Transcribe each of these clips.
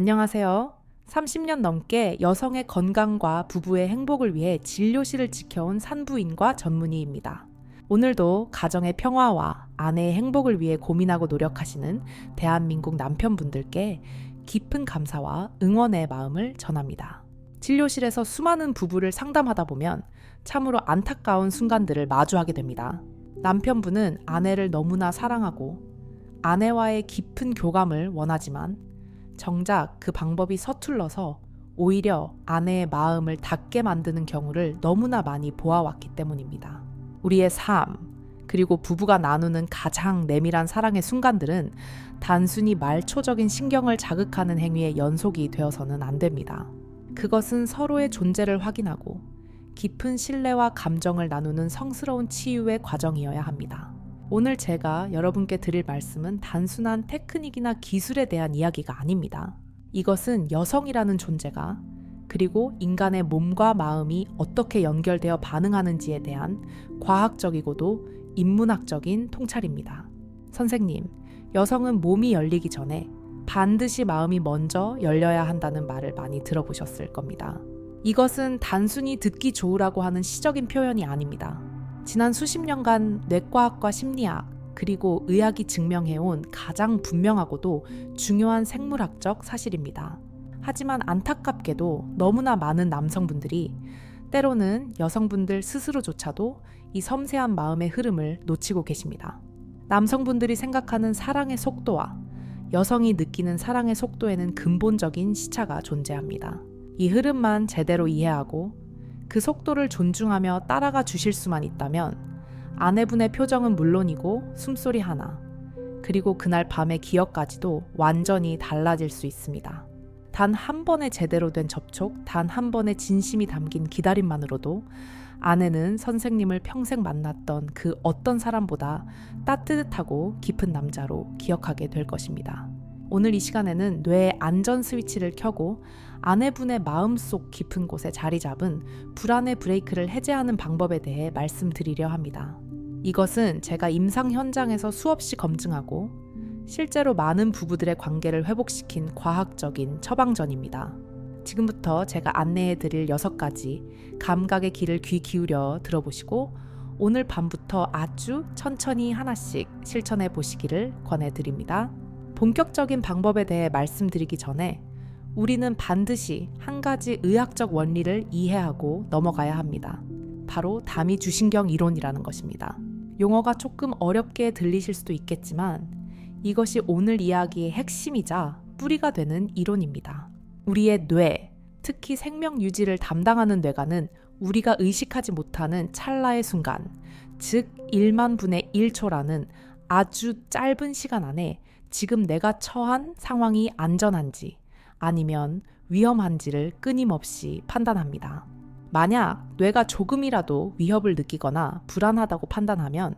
안녕하세요. 30년 넘게 여성의 건강과 부부의 행복을 위해 진료실을 지켜온 산부인과 전문의입니다. 오늘도 가정의 평화와 아내의 행복을 위해 고민하고 노력하시는 대한민국 남편분들께 깊은 감사와 응원의 마음을 전합니다. 진료실에서 수많은 부부를 상담하다 보면 참으로 안타까운 순간들을 마주하게 됩니다. 남편분은 아내를 너무나 사랑하고 아내와의 깊은 교감을 원하지만 정작 그 방법이 서툴러서 오히려 아내의 마음을 닫게 만드는 경우를 너무나 많이 보아왔기 때문입니다. 우리의 삶, 그리고 부부가 나누는 가장 내밀한 사랑의 순간들은 단순히 말초적인 신경을 자극하는 행위의 연속이 되어서는 안 됩니다. 그것은 서로의 존재를 확인하고 깊은 신뢰와 감정을 나누는 성스러운 치유의 과정이어야 합니다. 오늘 제가 여러분께 드릴 말씀은 단순한 테크닉이나 기술에 대한 이야기가 아닙니다. 이것은 여성이라는 존재가 그리고 인간의 몸과 마음이 어떻게 연결되어 반응하는지에 대한 과학적이고도 인문학적인 통찰입니다. 선생님, 여성은 몸이 열리기 전에 반드시 마음이 먼저 열려야 한다는 말을 많이 들어보셨을 겁니다. 이것은 단순히 듣기 좋으라고 하는 시적인 표현이 아닙니다. 지난 수십 년간 뇌과학과 심리학, 그리고 의학이 증명해온 가장 분명하고도 중요한 생물학적 사실입니다. 하지만 안타깝게도 너무나 많은 남성분들이 때로는 여성분들 스스로조차도 이 섬세한 마음의 흐름을 놓치고 계십니다. 남성분들이 생각하는 사랑의 속도와 여성이 느끼는 사랑의 속도에는 근본적인 시차가 존재합니다. 이 흐름만 제대로 이해하고 그 속도를 존중하며 따라가 주실 수만 있다면 아내분의 표정은 물론이고 숨소리 하나, 그리고 그날 밤의 기억까지도 완전히 달라질 수 있습니다. 단 한 번의 제대로 된 접촉, 단 한 번의 진심이 담긴 기다림만으로도 아내는 선생님을 평생 만났던 그 어떤 사람보다 따뜻하고 깊은 남자로 기억하게 될 것입니다. 오늘 이 시간에는 뇌의 안전 스위치를 켜고 아내분의 마음속 깊은 곳에 자리 잡은 불안의 브레이크를 해제하는 방법에 대해 말씀드리려 합니다. 이것은 제가 임상 현장에서 수없이 검증하고 실제로 많은 부부들의 관계를 회복시킨 과학적인 처방전입니다. 지금부터 제가 안내해 드릴 6가지 감각의 귀를 귀 기울여 들어보시고 오늘 밤부터 아주 천천히 하나씩 실천해 보시기를 권해드립니다. 본격적인 방법에 대해 말씀드리기 전에 우리는 반드시 한 가지 의학적 원리를 이해하고 넘어가야 합니다. 바로 다미주신경 이론이라는 것입니다. 용어가 조금 어렵게 들리실 수도 있겠지만 이것이 오늘 이야기의 핵심이자 뿌리가 되는 이론입니다. 우리의 뇌, 특히 생명 유지를 담당하는 뇌관은 우리가 의식하지 못하는 찰나의 순간, 즉 1만 분의 1초라는 아주 짧은 시간 안에 지금 내가 처한 상황이 안전한지 아니면 위험한지를 끊임없이 판단합니다. 만약 뇌가 조금이라도 위협을 느끼거나 불안하다고 판단하면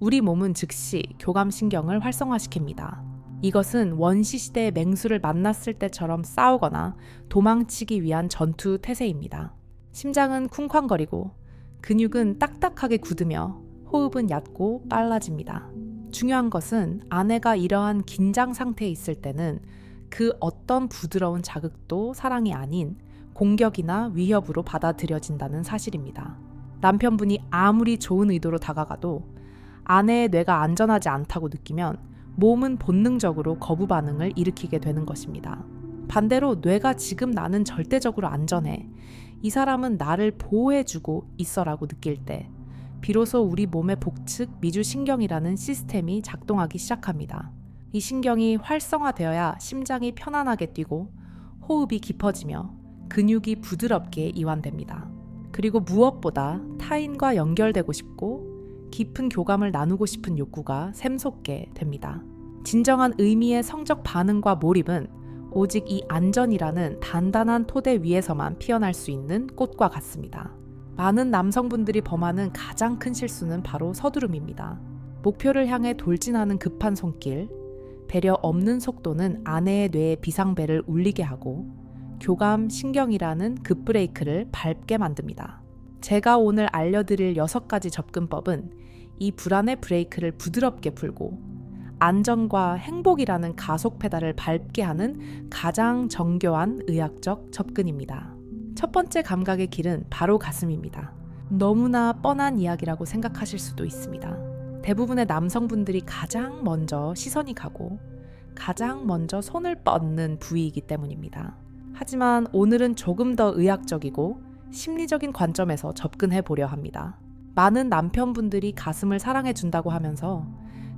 우리 몸은 즉시 교감신경을 활성화시킵니다. 이것은 원시시대의 맹수를 만났을 때처럼 싸우거나 도망치기 위한 전투 태세입니다. 심장은 쿵쾅거리고 근육은 딱딱하게 굳으며 호흡은 얕고 빨라집니다. 중요한 것은 아내가 이러한 긴장 상태에 있을 때는 그 어떤 부드러운 자극도 사랑이 아닌 공격이나 위협으로 받아들여진다는 사실입니다. 남편분이 아무리 좋은 의도로 다가가도 아내의 뇌가 안전하지 않다고 느끼면 몸은 본능적으로 거부 반응을 일으키게 되는 것입니다. 반대로 뇌가 지금 나는 절대적으로 안전해, 이 사람은 나를 보호해주고 있어라고 느낄 때 비로소 우리 몸의 복측 미주신경이라는 시스템이 작동하기 시작합니다. 이 신경이 활성화되어야 심장이 편안하게 뛰고 호흡이 깊어지며 근육이 부드럽게 이완됩니다. 그리고 무엇보다 타인과 연결되고 싶고 깊은 교감을 나누고 싶은 욕구가 샘솟게 됩니다. 진정한 의미의 성적 반응과 몰입은 오직 이 안전이라는 단단한 토대 위에서만 피어날 수 있는 꽃과 같습니다. 많은 남성분들이 범하는 가장 큰 실수는 바로 서두름입니다. 목표를 향해 돌진하는 급한 손길, 배려 없는 속도는 아내의 뇌의 비상벨을 울리게 하고 교감 신경이라는 급브레이크를 밟게 만듭니다. 제가 오늘 알려드릴 6가지 접근법은 이 불안의 브레이크를 부드럽게 풀고 안정과 행복이라는 가속 페달을 밟게 하는 가장 정교한 의학적 접근입니다. 첫 번째 감각의 길은 바로 가슴입니다. 너무나 뻔한 이야기라고 생각하실 수도 있습니다. 대부분의 남성분들이 가장 먼저 시선이 가고 가장 먼저 손을 뻗는 부위이기 때문입니다. 하지만 오늘은 조금 더 의학적이고 심리적인 관점에서 접근해 보려 합니다. 많은 남편분들이 가슴을 사랑해 준다고 하면서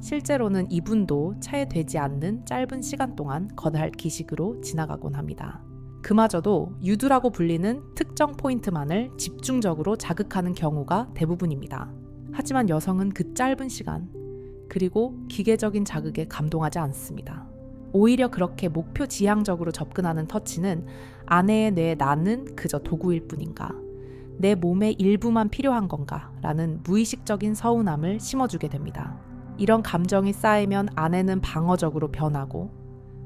실제로는 이분도 차에되지 않는 짧은 시간 동안 거달 기식으로 지나가곤 합니다. 그마저도 유두라고 불리는 특정 포인트만을 집중적으로 자극하는 경우가 대부분입니다. 하지만 여성은 그 짧은 시간, 그리고 기계적인 자극에 감동하지 않습니다. 오히려 그렇게 목표 지향적으로 접근하는 터치는 아내의 뇌에 나는 그저 도구일 뿐인가, 내 몸의 일부만 필요한 건가 라는 무의식적인 서운함을 심어주게 됩니다. 이런 감정이 쌓이면 아내는 방어적으로 변하고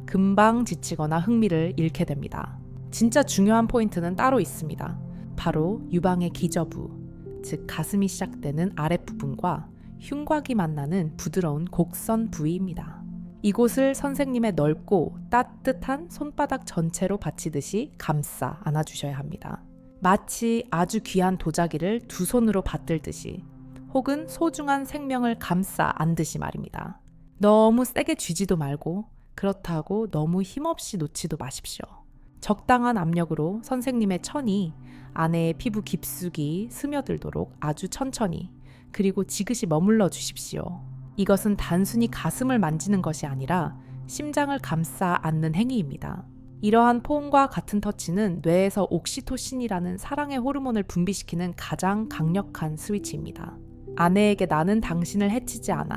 금방 지치거나 흥미를 잃게 됩니다. 진짜 중요한 포인트는 따로 있습니다. 바로 유방의 기저부, 즉 가슴이 시작되는 아랫부분과 흉곽이 만나는 부드러운 곡선 부위입니다. 이곳을 선생님의 넓고 따뜻한 손바닥 전체로 받치듯이 감싸 안아주셔야 합니다. 마치 아주 귀한 도자기를 두 손으로 받들듯이, 혹은 소중한 생명을 감싸 안듯이 말입니다. 너무 세게 쥐지도 말고 그렇다고 너무 힘없이 놓지도 마십시오. 적당한 압력으로 선생님의 천이 아내의 피부 깊숙이 스며들도록 아주 천천히, 그리고 지그시 머물러 주십시오. 이것은 단순히 가슴을 만지는 것이 아니라 심장을 감싸 안는 행위입니다. 이러한 포옹과 같은 터치는 뇌에서 옥시토신이라는 사랑의 호르몬을 분비시키는 가장 강력한 스위치입니다. 아내에게 나는 당신을 해치지 않아,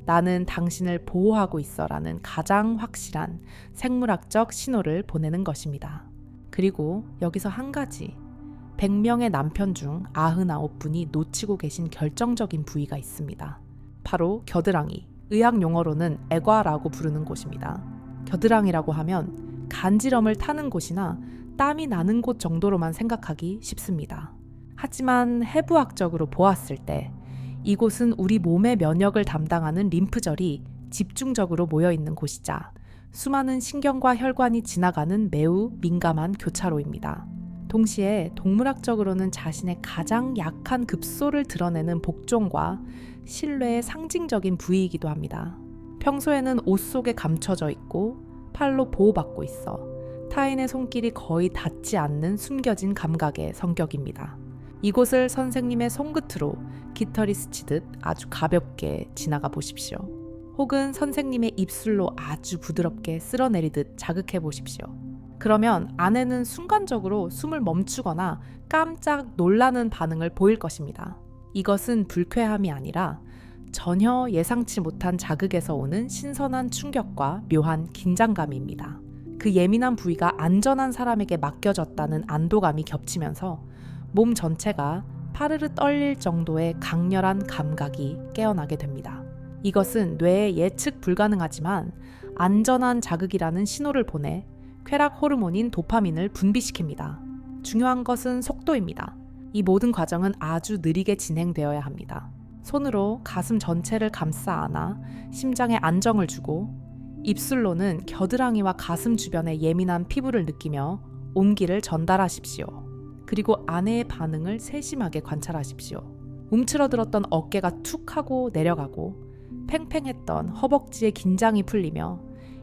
나는 당신을 보호하고 있어라는 가장 확실한 생물학적 신호를 보내는 것입니다. 그리고 여기서 한 가지, 100명의 남편 중 99분이 놓치고 계신 결정적인 부위가 있습니다. 바로 겨드랑이, 의학 용어로는 애과라고 부르는 곳입니다. 겨드랑이라고 하면 간지럼을 타는 곳이나 땀이 나는 곳 정도로만 생각하기 쉽습니다. 하지만 해부학적으로 보았을 때 이곳은 우리 몸의 면역을 담당하는 림프절이 집중적으로 모여있는 곳이자 수많은 신경과 혈관이 지나가는 매우 민감한 교차로입니다. 동시에 동물학적으로는 자신의 가장 약한 급소를 드러내는 복종과 신뢰의 상징적인 부위이기도 합니다. 평소에는 옷 속에 감춰져 있고 팔로 보호받고 있어 타인의 손길이 거의 닿지 않는 숨겨진 감각의 성격입니다. 이곳을 선생님의 손끝으로 깃털이 스치듯 아주 가볍게 지나가 보십시오. 혹은 선생님의 입술로 아주 부드럽게 쓸어내리듯 자극해 보십시오. 그러면 아내는 순간적으로 숨을 멈추거나 깜짝 놀라는 반응을 보일 것입니다. 이것은 불쾌함이 아니라 전혀 예상치 못한 자극에서 오는 신선한 충격과 묘한 긴장감입니다. 그 예민한 부위가 안전한 사람에게 맡겨졌다는 안도감이 겹치면서 몸 전체가 파르르 떨릴 정도의 강렬한 감각이 깨어나게 됩니다. 이것은 뇌에 예측 불가능하지만 안전한 자극이라는 신호를 보내 쾌락 호르몬인 도파민을 분비시킵니다. 중요한 것은 속도입니다. 이 모든 과정은 아주 느리게 진행되어야 합니다. 손으로 가슴 전체를 감싸 안아 심장에 안정을 주고, 입술로는 겨드랑이와 가슴 주변의 예민한 피부를 느끼며 온기를 전달하십시오. 그리고 아내의 반응을 세심하게 관찰하십시오. 움츠러들었던 어깨가 툭 하고 내려가고 팽팽했던 허벅지의 긴장이 풀리며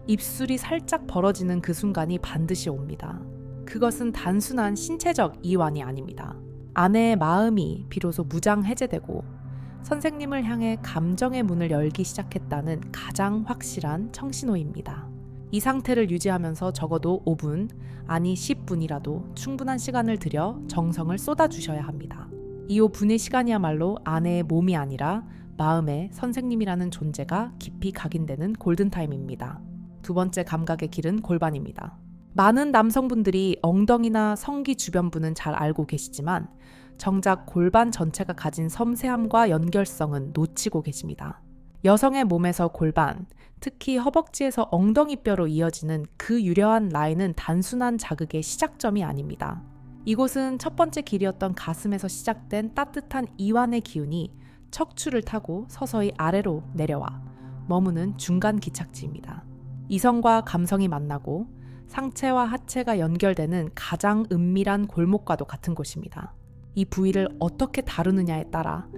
입술이 살짝 벌어지는 그 순간이 반드시 옵니다. 그것은 단순한 신체적 이완이 아닙니다. 아내의 마음이 비로소 무장 해제되고 선생님을 향해 감정의 문을 열기 시작했다는 가장 확실한 청신호입니다. 이 상태를 유지하면서 적어도 5분, 아니 10분이라도 충분한 시간을 들여 정성을 쏟아주셔야 합니다. 이 5분의 시간이야말로 아내의 몸이 아니라 마음의 선생님이라는 존재가 깊이 각인되는 골든타임입니다. 두 번째 감각의 길은 골반입니다. 많은 남성분들이 엉덩이나 성기 주변부는 잘 알고 계시지만 정작 골반 전체가 가진 섬세함과 연결성은 놓치고 계십니다. 여성의 몸에서 골반, 특히 허벅지에서 엉덩이뼈로 이어지는 그 유려한 라인은 단순한 자극의 시작점이 아닙니다. 이곳은 첫 번째 길이었던 가슴에서 시작된 따뜻한 이완의 기운이 척추를 타고 서서히 아래로 내려와 머무는 중간 기착지입니다. 이성과 감성이 만나고 상체와 하체가 연결되는 가장 은밀한 골목과도 같은 곳입니다. 이 부위를 어떻게 다루느냐에 따라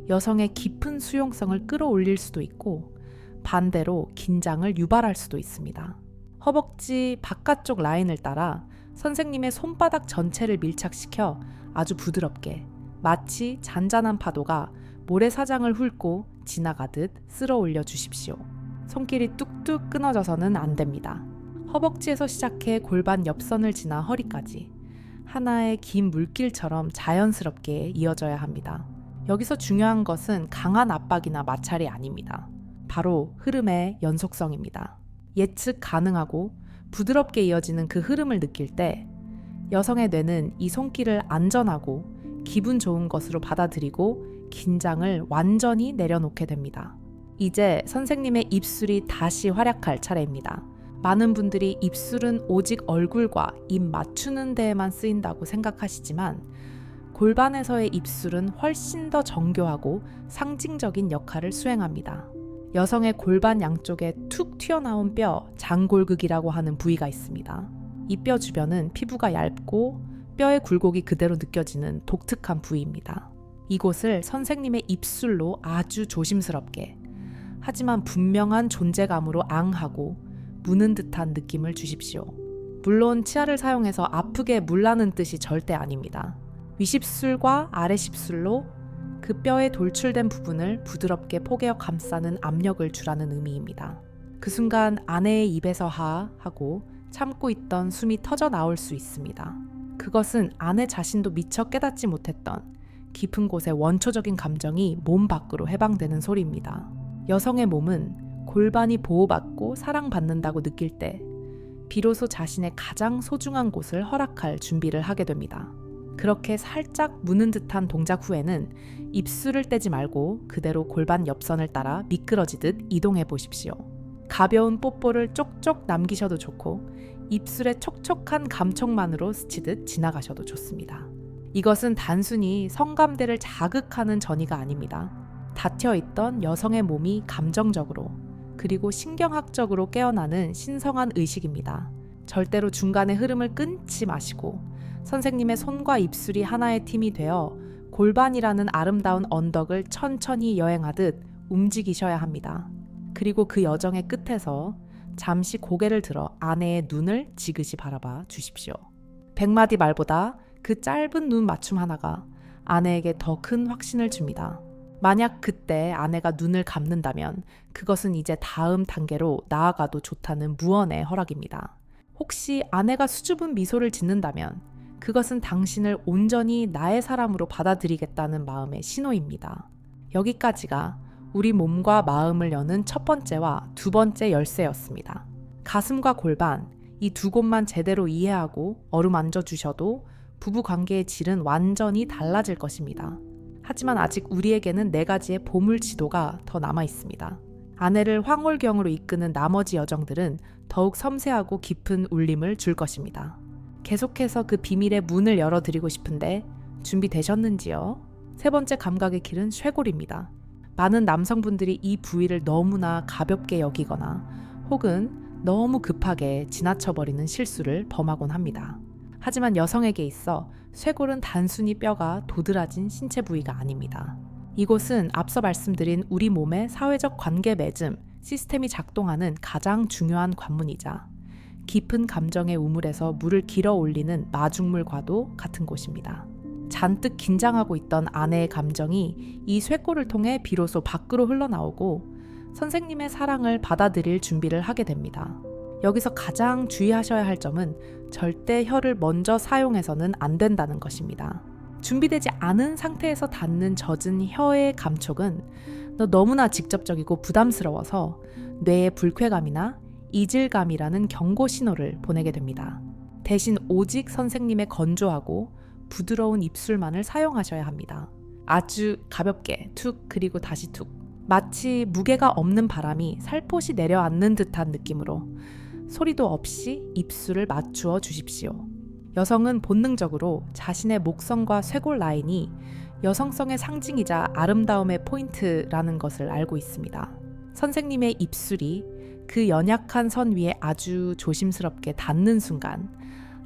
여성의 깊은 수용성을 끌어올릴 수도 있고 반대로 긴장을 유발할 수도 있습니다. 허벅지 바깥쪽 라인을 따라 선생님의 손바닥 전체를 밀착시켜 아주 부드럽게 마치 잔잔한 파도가 모래사장을 훑고 지나가듯 쓸어 올려 주십시오. 손길이 뚝뚝 끊어져서는 안 됩니다. 허벅지에서 시작해 골반 옆선을 지나 허리까지 하나의 긴 물길처럼 자연스럽게 이어져야 합니다. 여기서 중요한 것은 강한 압박이나 마찰이 아닙니다. 바로 흐름의 연속성입니다. 예측 가능하고 부드럽게 이어지는 그 흐름을 느낄 때 여성의 뇌는 이 손길을 안전하고 기분 좋은 것으로 받아들이고 긴장을 완전히 내려놓게 됩니다. 이제 선생님의 입술이 다시 활약할 차례입니다. 많은 분들이 입술은 오직 얼굴과 입 맞추는 데에만 쓰인다고 생각하시지만 골반에서의 입술은 훨씬 더 정교하고 상징적인 역할을 수행합니다. 여성의 골반 양쪽에 툭 튀어나온 뼈, 장골극이라고 하는 부위가 있습니다. 이 뼈 주변은 피부가 얇고 뼈의 굴곡이 그대로 느껴지는 독특한 부위입니다. 이곳을 선생님의 입술로 아주 조심스럽게 하지만 분명한 존재감으로 앙하고 무는 듯한 느낌을 주십시오. 물론 치아를 사용해서 아프게 물라는 뜻이 절대 아닙니다. 위십술과 아래십술로 그 뼈에 돌출된 부분을 부드럽게 포개어 감싸는 압력을 주라는 의미입니다. 그 순간 아내의 입에서 하 하고 참고 있던 숨이 터져 나올 수 있습니다. 그것은 아내 자신도 미처 깨닫지 못했던 깊은 곳의 원초적인 감정이 몸 밖으로 해방되는 소리입니다. 여성의 몸은 골반이 보호받고 사랑받는다고 느낄 때 비로소 자신의 가장 소중한 곳을 허락할 준비를 하게 됩니다. 그렇게 살짝 무는 듯한 동작 후에는 입술을 떼지 말고 그대로 골반 옆선을 따라 미끄러지듯 이동해 보십시오. 가벼운 뽀뽀를 쪽쪽 남기셔도 좋고 입술의 촉촉한 감촉만으로 스치듯 지나가셔도 좋습니다. 이것은 단순히 성감대를 자극하는 전이가 아닙니다. 닫혀있던 여성의 몸이 감정적으로 그리고 신경학적으로 깨어나는 신성한 의식입니다. 절대로 중간의 흐름을 끊지 마시고 선생님의 손과 입술이 하나의 팀이 되어 골반이라는 아름다운 언덕을 천천히 여행하듯 움직이셔야 합니다. 그리고 그 여정의 끝에서 잠시 고개를 들어 아내의 눈을 지그시 바라봐 주십시오. 100마디 말보다 그 짧은 눈 맞춤 하나가 아내에게 더 큰 확신을 줍니다. 만약 그때 아내가 눈을 감는다면 그것은 이제 다음 단계로 나아가도 좋다는 무언의 허락입니다. 혹시 아내가 수줍은 미소를 짓는다면 그것은 당신을 온전히 나의 사람으로 받아들이겠다는 마음의 신호입니다. 여기까지가 우리 몸과 마음을 여는 첫 번째와 두 번째 열쇠였습니다. 가슴과 골반, 이 두 곳만 제대로 이해하고 어루만져 주셔도 부부 관계의 질은 완전히 달라질 것입니다. 하지만 아직 우리에게는 4가지의 보물 지도가 더 남아 있습니다. 아내를 황홀경으로 이끄는 나머지 여정들은 더욱 섬세하고 깊은 울림을 줄 것입니다. 계속해서 그 비밀의 문을 열어드리고 싶은데 준비되셨는지요? 세 번째 감각의 길은 쇄골입니다. 많은 남성분들이 이 부위를 너무나 가볍게 여기거나 혹은 너무 급하게 지나쳐버리는 실수를 범하곤 합니다. 하지만 여성에게 있어 쇄골은 단순히 뼈가 도드라진 신체 부위가 아닙니다. 이곳은 앞서 말씀드린 우리 몸의 사회적 관계 맺음, 시스템이 작동하는 가장 중요한 관문이자 깊은 감정의 우물에서 물을 길어 올리는 마중물과도 같은 곳입니다. 잔뜩 긴장하고 있던 아내의 감정이 이 쇄골을 통해 비로소 밖으로 흘러나오고 선생님의 사랑을 받아들일 준비를 하게 됩니다. 여기서 가장 주의하셔야 할 점은 절대 혀를 먼저 사용해서는 안 된다는 것입니다. 준비되지 않은 상태에서 닿는 젖은 혀의 감촉은 너무나 직접적이고 부담스러워서 뇌의 불쾌감이나 이질감이라는 경고 신호를 보내게 됩니다. 대신 오직 선생님의 건조하고 부드러운 입술만을 사용하셔야 합니다. 아주 가볍게 툭 그리고 다시 툭, 마치 무게가 없는 바람이 살포시 내려앉는 듯한 느낌으로 소리도 없이 입술을 맞추어 주십시오. 여성은 본능적으로 자신의 목선과 쇄골 라인이 여성성의 상징이자 아름다움의 포인트라는 것을 알고 있습니다. 선생님의 입술이 그 연약한 선 위에 아주 조심스럽게 닿는 순간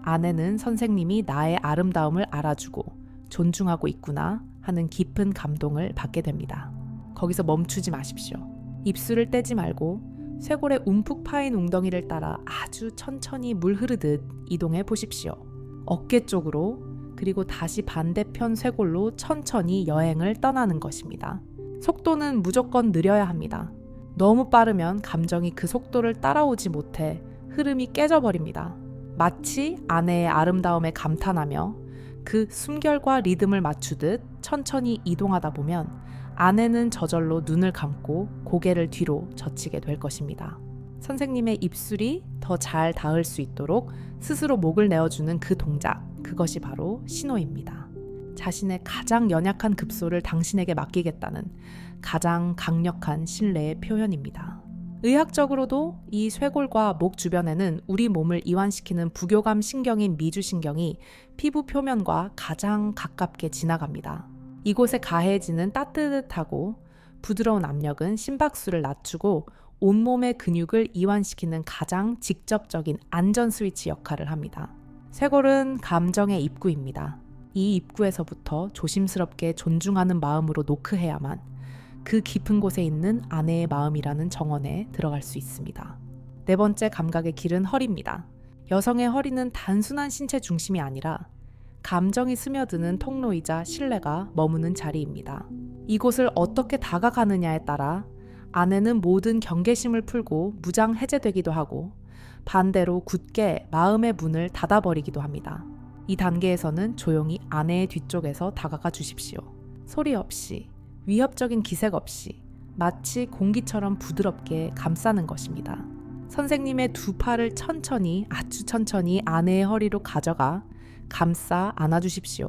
아내는 선생님이 나의 아름다움을 알아주고 존중하고 있구나 하는 깊은 감동을 받게 됩니다. 거기서 멈추지 마십시오. 입술을 떼지 말고 쇄골의 움푹 파인 웅덩이를 따라 아주 천천히 물 흐르듯 이동해 보십시오. 어깨 쪽으로 그리고 다시 반대편 쇄골로 천천히 여행을 떠나는 것입니다. 속도는 무조건 느려야 합니다. 너무 빠르면 감정이 그 속도를 따라오지 못해 흐름이 깨져버립니다. 마치 아내의 아름다움에 감탄하며 그 숨결과 리듬을 맞추듯 천천히 이동하다 보면 아내는 저절로 눈을 감고 고개를 뒤로 젖히게 될 것입니다. 선생님의 입술이 더 잘 닿을 수 있도록 스스로 목을 내어주는 그 동작, 그것이 바로 신호입니다. 자신의 가장 연약한 급소를 당신에게 맡기겠다는 가장 강력한 신뢰의 표현입니다. 의학적으로도 이 쇄골과 목 주변에는 우리 몸을 이완시키는 부교감 신경인 미주신경이 피부 표면과 가장 가깝게 지나갑니다. 이곳에 가해지는 따뜻하고 부드러운 압력은 심박수를 낮추고 온몸의 근육을 이완시키는 가장 직접적인 안전 스위치 역할을 합니다. 쇄골은 감정의 입구입니다. 이 입구에서부터 조심스럽게 존중하는 마음으로 노크해야만 그 깊은 곳에 있는 아내의 마음이라는 정원에 들어갈 수 있습니다. 네 번째 감각의 길은 허리입니다. 여성의 허리는 단순한 신체 중심이 아니라 감정이 스며드는 통로이자 신뢰가 머무는 자리입니다. 이곳을 어떻게 다가가느냐에 따라 아내는 모든 경계심을 풀고 무장 해제되기도 하고 반대로 굳게 마음의 문을 닫아버리기도 합니다. 이 단계에서는 조용히 아내의 뒤쪽에서 다가가 주십시오. 소리 없이, 위협적인 기색 없이 마치 공기처럼 부드럽게 감싸는 것입니다. 선생님의 두 팔을 천천히, 아주 천천히 아내의 허리로 가져가 감싸 안아주십시오.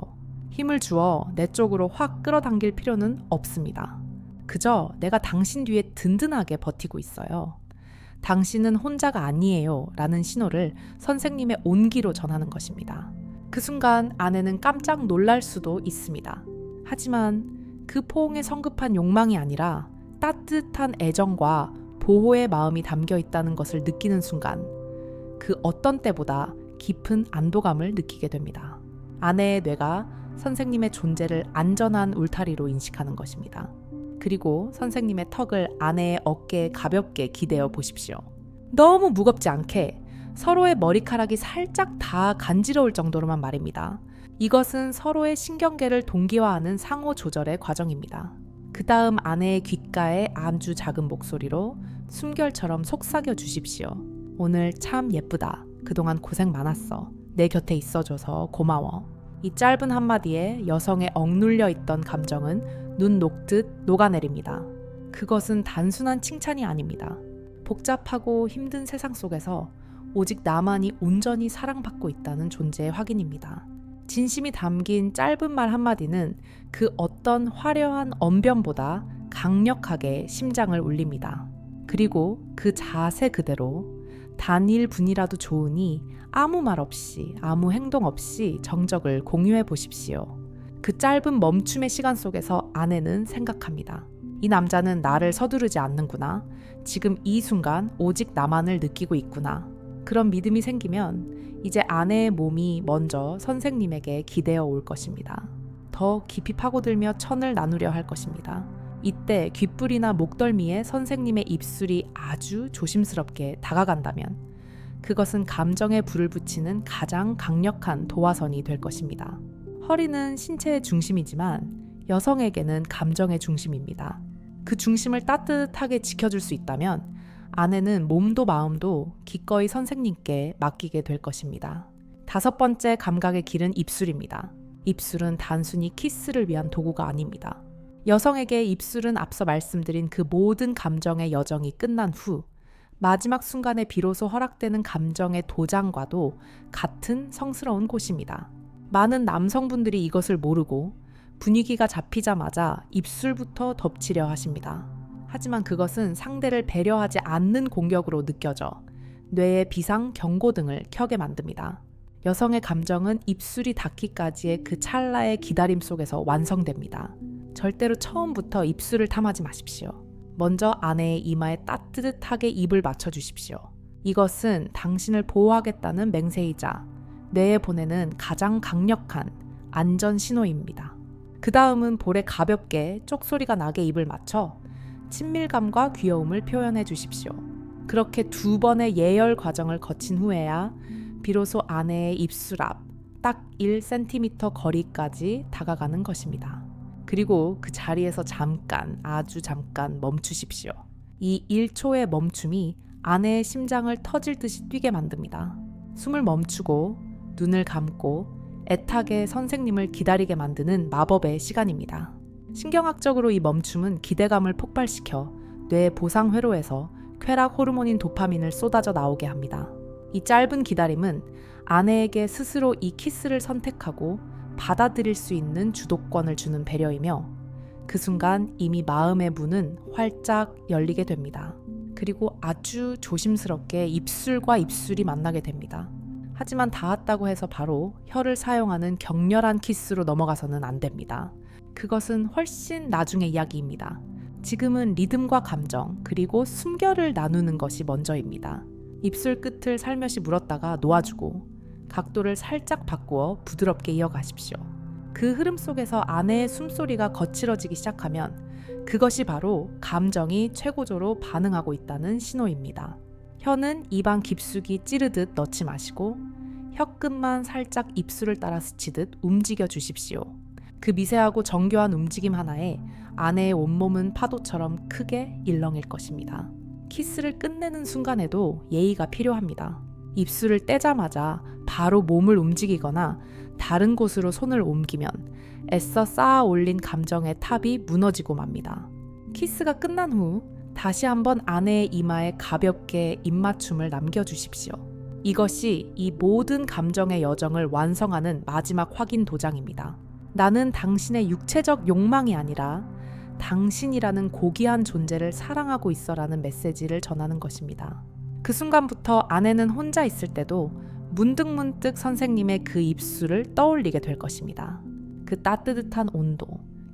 힘을 주어 내 쪽으로 확 끌어당길 필요는 없습니다. 그저 내가 당신 뒤에 든든하게 버티고 있어요. 당신은 혼자가 아니에요 라는 신호를 선생님의 온기로 전하는 것입니다. 그 순간 아내는 깜짝 놀랄 수도 있습니다. 하지만 그 포옹에 성급한 욕망이 아니라 따뜻한 애정과 보호의 마음이 담겨 있다는 것을 느끼는 순간 그 어떤 때보다 깊은 안도감을 느끼게 됩니다. 아내의 뇌가 선생님의 존재를 안전한 울타리로 인식하는 것입니다. 그리고 선생님의 턱을 아내의 어깨에 가볍게 기대어 보십시오. 너무 무겁지 않게 서로의 머리카락이 살짝 다 간지러울 정도로만 말입니다. 이것은 서로의 신경계를 동기화하는 상호 조절의 과정입니다. 그 다음 아내의 귓가에 아주 작은 목소리로 숨결처럼 속삭여 주십시오. 오늘 참 예쁘다. 그동안 고생 많았어. 내 곁에 있어줘서 고마워. 이 짧은 한마디에 여성의 억눌려 있던 감정은 눈 녹듯 녹아내립니다. 그것은 단순한 칭찬이 아닙니다. 복잡하고 힘든 세상 속에서 오직 나만이 온전히 사랑받고 있다는 존재의 확인입니다. 진심이 담긴 짧은 말 한마디는 그 어떤 화려한 언변보다 강력하게 심장을 울립니다. 그리고 그 자세 그대로 단 1분이라도 좋으니 아무 말 없이 아무 행동 없이 정적을 공유해 보십시오. 그 짧은 멈춤의 시간 속에서 아내는 생각합니다. 이 남자는 나를 서두르지 않는구나. 지금 이 순간 오직 나만을 느끼고 있구나. 그런 믿음이 생기면 이제 아내의 몸이 먼저 선생님에게 기대어 올 것입니다. 더 깊이 파고들며 천을 나누려 할 것입니다. 이때 귓불이나 목덜미에 선생님의 입술이 아주 조심스럽게 다가간다면 그것은 감정에 불을 붙이는 가장 강력한 도화선이 될 것입니다. 허리는 신체의 중심이지만 여성에게는 감정의 중심입니다. 그 중심을 따뜻하게 지켜줄 수 있다면 아내는 몸도 마음도 기꺼이 선생님께 맡기게 될 것입니다. 5번째 감각의 길은 입술입니다. 입술은 단순히 키스를 위한 도구가 아닙니다. 여성에게 입술은 앞서 말씀드린 그 모든 감정의 여정이 끝난 후 마지막 순간에 비로소 허락되는 감정의 도장과도 같은 성스러운 곳입니다. 많은 남성분들이 이것을 모르고 분위기가 잡히자마자 입술부터 덮치려 하십니다. 하지만 그것은 상대를 배려하지 않는 공격으로 느껴져 뇌의 비상 경고등을 켜게 만듭니다. 여성의 감정은 입술이 닿기까지의 그 찰나의 기다림 속에서 완성됩니다. 절대로 처음부터 입술을 탐하지 마십시오. 먼저 아내의 이마에 따뜻하게 입을 맞춰주십시오. 이것은 당신을 보호하겠다는 맹세이자 뇌에 보내는 가장 강력한 안전 신호입니다. 그 다음은 볼에 가볍게 쪽소리가 나게 입을 맞춰 친밀감과 귀여움을 표현해 주십시오. 그렇게 2번의 예열 과정을 거친 후에야 비로소 아내의 입술 앞 딱 1cm 거리까지 다가가는 것입니다. 그리고 그 자리에서 잠깐, 아주 잠깐 멈추십시오. 이 1초의 멈춤이 아내의 심장을 터질 듯이 뛰게 만듭니다. 숨을 멈추고 눈을 감고 애타게 선생님을 기다리게 만드는 마법의 시간입니다. 신경학적으로 이 멈춤은 기대감을 폭발시켜 뇌 보상 회로에서 쾌락 호르몬인 도파민을 쏟아져 나오게 합니다. 이 짧은 기다림은 아내에게 스스로 이 키스를 선택하고 받아들일 수 있는 주도권을 주는 배려이며 그 순간 이미 마음의 문은 활짝 열리게 됩니다. 그리고 아주 조심스럽게 입술과 입술이 만나게 됩니다. 하지만 닿았다고 해서 바로 혀를 사용하는 격렬한 키스로 넘어가서는 안 됩니다. 그것은 훨씬 나중의 이야기입니다. 지금은 리듬과 감정 그리고 숨결을 나누는 것이 먼저입니다. 입술 끝을 살며시 물었다가 놓아주고 각도를 살짝 바꾸어 부드럽게 이어가십시오. 그 흐름 속에서 아내의 숨소리가 거칠어지기 시작하면 그것이 바로 감정이 최고조로 반응하고 있다는 신호입니다. 혀는 입안 깊숙이 찌르듯 넣지 마시고 혀끝만 살짝 입술을 따라 스치듯 움직여 주십시오. 그 미세하고 정교한 움직임 하나에 아내의 온몸은 파도처럼 크게 일렁일 것입니다. 키스를 끝내는 순간에도 예의가 필요합니다. 입술을 떼자마자 바로 몸을 움직이거나 다른 곳으로 손을 옮기면 애써 쌓아 올린 감정의 탑이 무너지고 맙니다. 키스가 끝난 후 다시 한번 아내의 이마에 가볍게 입맞춤을 남겨주십시오. 이것이 이 모든 감정의 여정을 완성하는 마지막 확인 도장입니다. 나는 당신의 육체적 욕망이 아니라 당신이라는 고귀한 존재를 사랑하고 있어라는 메시지를 전하는 것입니다. 그 순간부터 아내는 혼자 있을 때도 문득문득 선생님의 그 입술을 떠올리게 될 것입니다. 그 따뜻한 온도,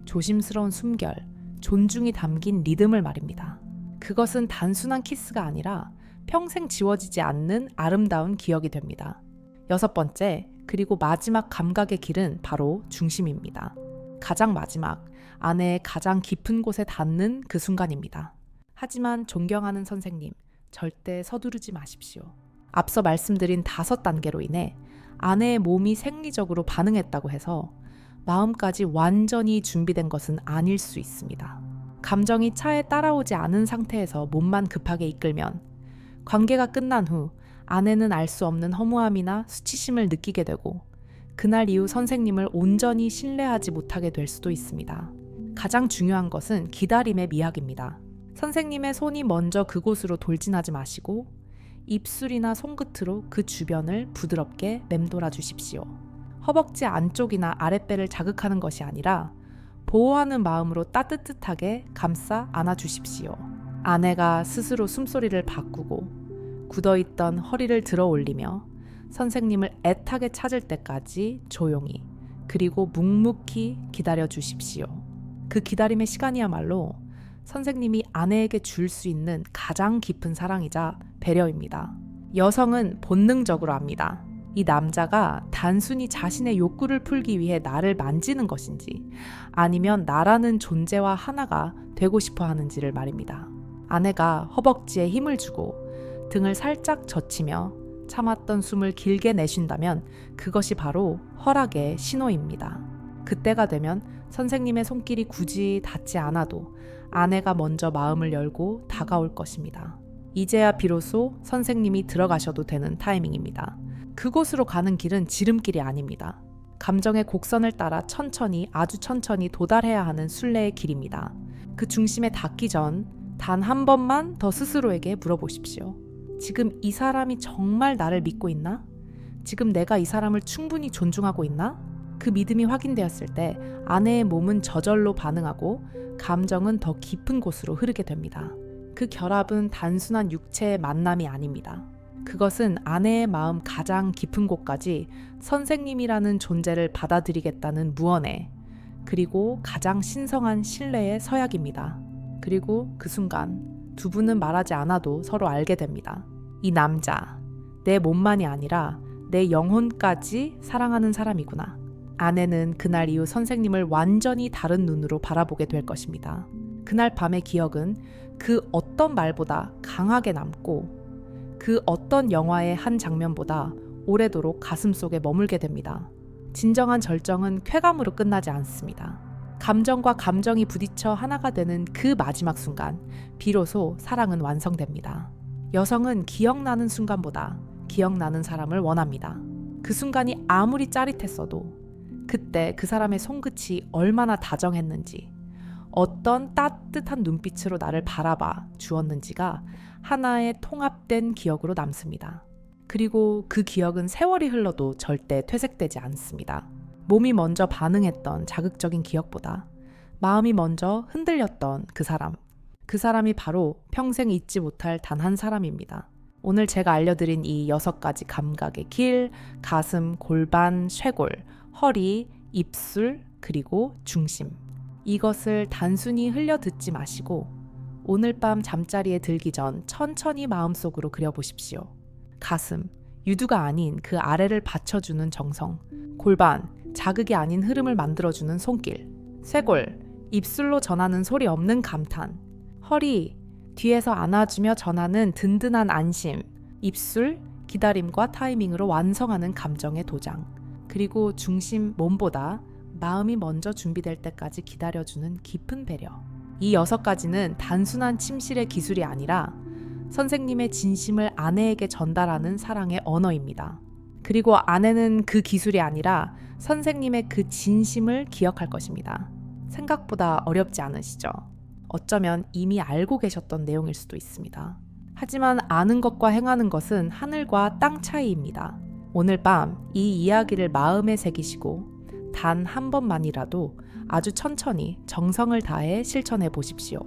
조심스러운 숨결, 존중이 담긴 리듬을 말입니다. 그것은 단순한 키스가 아니라 평생 지워지지 않는 아름다운 기억이 됩니다. 6번째, 그리고 마지막 감각의 길은 바로 중심입니다. 가장 마지막, 아내의 가장 깊은 곳에 닿는 그 순간입니다. 하지만 존경하는 선생님, 절대 서두르지 마십시오. 앞서 말씀드린 5단계로 인해 아내의 몸이 생리적으로 반응했다고 해서 마음까지 완전히 준비된 것은 아닐 수 있습니다. 감정이 차에 따라오지 않은 상태에서 몸만 급하게 이끌면 관계가 끝난 후 아내는 알 수 없는 허무함이나 수치심을 느끼게 되고 그날 이후 선생님을 온전히 신뢰하지 못하게 될 수도 있습니다. 가장 중요한 것은 기다림의 미학입니다. 선생님의 손이 먼저 그곳으로 돌진하지 마시고 입술이나 손끝으로 그 주변을 부드럽게 맴돌아 주십시오. 허벅지 안쪽이나 아랫배를 자극하는 것이 아니라 보호하는 마음으로 따뜻하게 감싸 안아주십시오. 아내가 스스로 숨소리를 바꾸고 굳어있던 허리를 들어 올리며 선생님을 애타게 찾을 때까지 조용히 그리고 묵묵히 기다려 주십시오. 그 기다림의 시간이야말로 선생님이 아내에게 줄 수 있는 가장 깊은 사랑이자 배려입니다. 여성은 본능적으로 압니다. 이 남자가 단순히 자신의 욕구를 풀기 위해 나를 만지는 것인지 아니면 나라는 존재와 하나가 되고 싶어 하는지를 말입니다. 아내가 허벅지에 힘을 주고 등을 살짝 젖히며 참았던 숨을 길게 내쉰다면 그것이 바로 허락의 신호입니다. 그때가 되면 선생님의 손길이 굳이 닿지 않아도 아내가 먼저 마음을 열고 다가올 것입니다. 이제야 비로소 선생님이 들어가셔도 되는 타이밍입니다. 그곳으로 가는 길은 지름길이 아닙니다. 감정의 곡선을 따라 천천히 아주 천천히 도달해야 하는 순례의 길입니다. 그 중심에 닿기 전 단 한 번만 더 스스로에게 물어보십시오. 지금 이 사람이 정말 나를 믿고 있나? 지금 내가 이 사람을 충분히 존중하고 있나? 그 믿음이 확인되었을 때 아내의 몸은 저절로 반응하고 감정은 더 깊은 곳으로 흐르게 됩니다. 그 결합은 단순한 육체의 만남이 아닙니다. 그것은 아내의 마음 가장 깊은 곳까지 선생님이라는 존재를 받아들이겠다는 무언의 그리고 가장 신성한 신뢰의 서약입니다. 그리고 그 순간 두 분은 말하지 않아도 서로 알게 됩니다. 이 남자, 내 몸만이 아니라 내 영혼까지 사랑하는 사람이구나. 아내는 그날 이후 선생님을 완전히 다른 눈으로 바라보게 될 것입니다. 그날 밤의 기억은 그 어떤 말보다 강하게 남고 그 어떤 영화의 한 장면보다 오래도록 가슴속에 머물게 됩니다. 진정한 절정은 쾌감으로 끝나지 않습니다. 감정과 감정이 부딪혀 하나가 되는 그 마지막 순간, 비로소 사랑은 완성됩니다. 여성은 기억나는 순간보다 기억나는 사람을 원합니다. 그 순간이 아무리 짜릿했어도 그때 그 사람의 손끝이 얼마나 다정했는지, 어떤 따뜻한 눈빛으로 나를 바라봐 주었는지가 하나의 통합된 기억으로 남습니다. 그리고 그 기억은 세월이 흘러도 절대 퇴색되지 않습니다. 몸이 먼저 반응했던 자극적인 기억보다 마음이 먼저 흔들렸던 그 사람이 바로 평생 잊지 못할 단 한 사람입니다. 오늘 제가 알려드린 이 6가지 감각의 길, 가슴, 골반, 쇄골, 허리, 입술, 그리고 중심. 이것을 단순히 흘려 듣지 마시고 오늘 밤 잠자리에 들기 전 천천히 마음속으로 그려보십시오. 가슴, 유두가 아닌 그 아래를 받쳐주는 정성. 골반, 자극이 아닌 흐름을 만들어주는 손길. 쇄골, 입술로 전하는 소리 없는 감탄. 허리, 뒤에서 안아주며 전하는 든든한 안심. 입술, 기다림과 타이밍으로 완성하는 감정의 도장. 그리고 중심, 몸보다 마음이 먼저 준비될 때까지 기다려주는 깊은 배려. 이 6가지는 단순한 침실의 기술이 아니라 선생님의 진심을 아내에게 전달하는 사랑의 언어입니다. 그리고 아내는 그 기술이 아니라 선생님의 그 진심을 기억할 것입니다. 생각보다 어렵지 않으시죠? 어쩌면 이미 알고 계셨던 내용일 수도 있습니다. 하지만 아는 것과 행하는 것은 하늘과 땅 차이입니다. 오늘 밤 이 이야기를 마음에 새기시고 단 한 번만이라도 아주 천천히 정성을 다해 실천해 보십시오.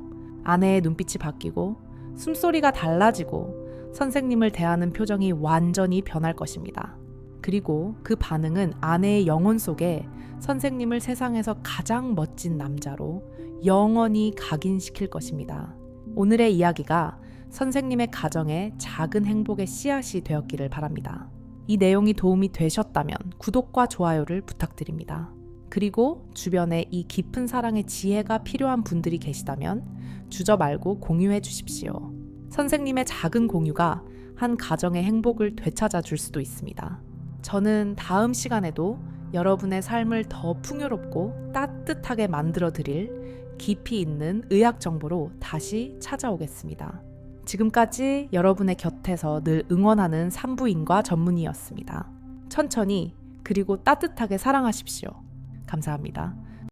아내의 눈빛이 바뀌고 숨소리가 달라지고 선생님을 대하는 표정이 완전히 변할 것입니다. 그리고 그 반응은 아내의 영혼 속에 선생님을 세상에서 가장 멋진 남자로 영원히 각인시킬 것입니다. 오늘의 이야기가 선생님의 가정에 작은 행복의 씨앗이 되었기를 바랍니다. 이 내용이 도움이 되셨다면 구독과 좋아요를 부탁드립니다. 그리고 주변에 이 깊은 사랑의 지혜가 필요한 분들이 계시다면 주저 말고 공유해 주십시오. 선생님의 작은 공유가 한 가정의 행복을 되찾아 줄 수도 있습니다. 저는 다음 시간에도 여러분의 삶을 더 풍요롭고 따뜻하게 만들어 드릴 깊이 있는 의학 정보로 다시 찾아오겠습니다. 지금까지 여러분의 곁에서 늘 응원하는 산부인과 전문의였습니다. 천천히 그리고 따뜻하게 사랑하십시오. 감사합니다.